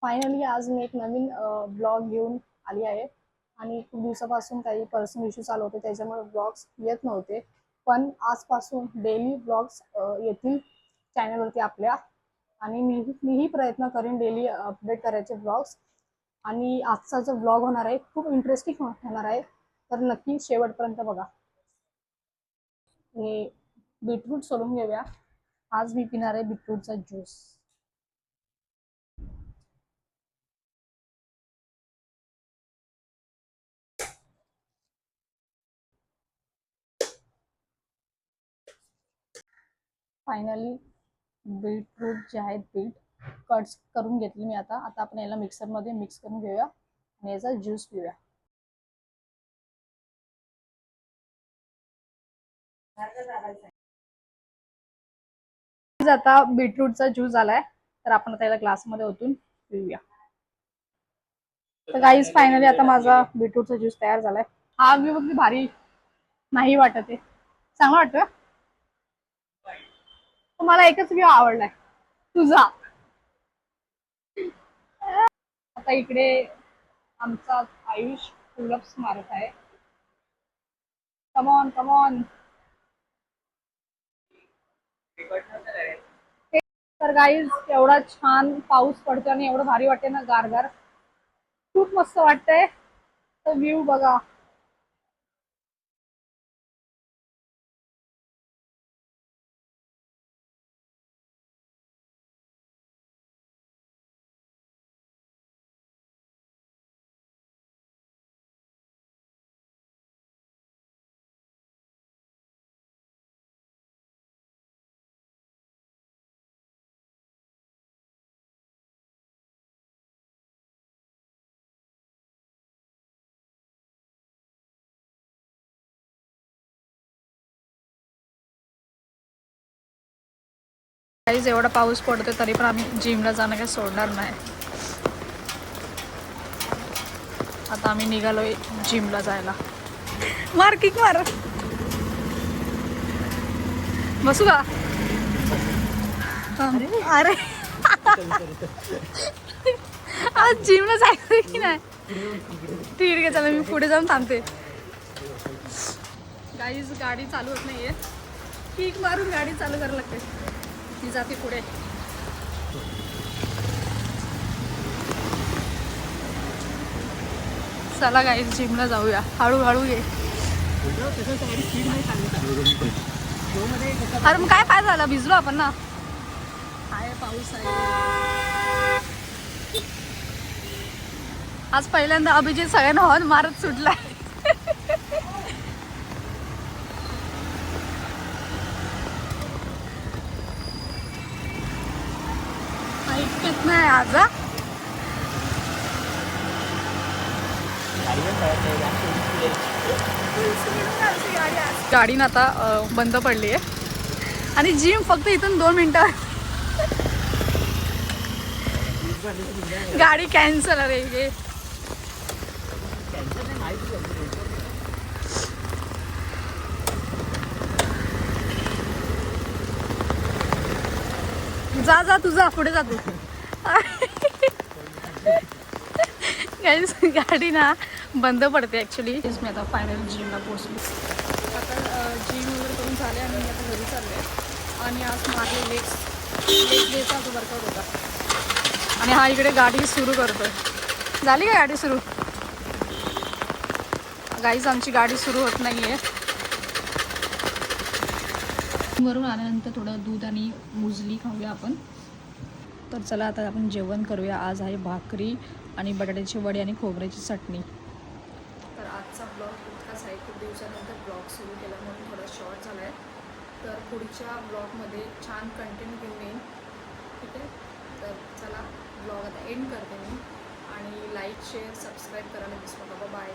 Finally आज मी एक नवीन blog घेऊन आली आहे आणि खूप दिवसापासून काही पर्सनल इश्यू चालू होते त्याच्यामुळे ब्लॉग्स येत नव्हते. पण आजपासून डेली ब्लॉग्स येतील चॅनलवरती आपल्या. आणि मीही प्रयत्न करेन डेली अपडेट करायचे ब्लॉग्स. आणि आजचा जो ब्लॉग होणार आहे खूप इंटरेस्टिंग होणार आहे, तर नक्की शेवटपर्यंत बघा. हे बीटरूट सोलून घेऊया. आज मी पिणार आहे बीटरूटचा ज्यूस. फायनली बीटरूट जे आहेत बीट कट्स करून घेतली मी. आता आपण याला मिक्सरमध्ये मिक्स करून घेऊया आणि याचा ज्यूस पिऊया. आता बीटरूटचा ज्यूस झालाय, तर आपण आता याला ग्लासमध्ये ओतून पिऊया. तर गाईज फायनली आता माझा बीटरूटचा ज्यूस तयार झालाय. हा व्यू अगदी भारी नाही वाटत आहे, चांगला वाटतं. मला एकच व्यू आवडलाय, तुझा. आता इकडे आमचा आयुष पुलअप्स मारत आहे. Come on come on. तर गाईज एवढा छान पाऊस पडतो आणि एवढं भारी वाटते ना, गारगार. खूप मस्त वाटतंय. तर व्ह्यू बघा. गाईज एवढा पाऊस पडतोय तरी पण आम्ही जिमला जाणं काही सोडणार नाही. आता आम्ही निघालोय जिमला जायला. मार किक मार. बसू का? अरे आज जिमला जायचं की नाही? ठीक आहे, चला मी पुढे जाऊन थांबते. गाईज गाडी चालू होत नाहीये, किक मारून गाडी चालू करायला लागते. ती जाते पुढे. चला गाईज जिमला जाऊया. हळूहळू ये. अरे मग काय फायदा झाला, भिजलो आपण ना. आहे पाऊस आहे आज. पहिल्यांदा अभिजित सगळ्यांना हॉर्न मारत सुटलाय. ऐकत नाही आज. गाडी ना आता बंद पडली आहे आणि जिम फक्त इथून 2 मिनिटं. गाडी कॅन्सल. अरे हे जा जा तुझा पुढे जा तू. गाडी ना बंद पडते ॲक्च्युली. मी आता फायनली जिमला पोहोचली. आता जिम वगैरे करून झाले आणि मी आता घरी चालले. आणि आज माझे लेग डेचा जो वर्कआउट होता. आणि हा इकडे गाडी सुरू करतोय. झाली का गाडी सुरू? गाईज आमची गाडी सुरू होत नाही आहे. वरून आल्यानंतर थोडं दूध आणि मुसली खाऊया आपण. तर चला आता आपण जेवण करूया. आज आहे भाकरी आणि बटाट्याची वडी आणि खोबऱ्याची चटणी. तर आजचा ब्लॉग इतकाच आहे. खूप दिवसानंतर ब्लॉग सुरू केला म्हणून थोडा शॉर्ट झाला आहे. तर पुढच्या ब्लॉगमध्ये छान कंटेंट घेऊन येईन. ठीक आहे, तर चला ब्लॉग आता एंड करते मी. आणि लाईक शेअर सबस्क्राईब करायला विसरू नका. बाय.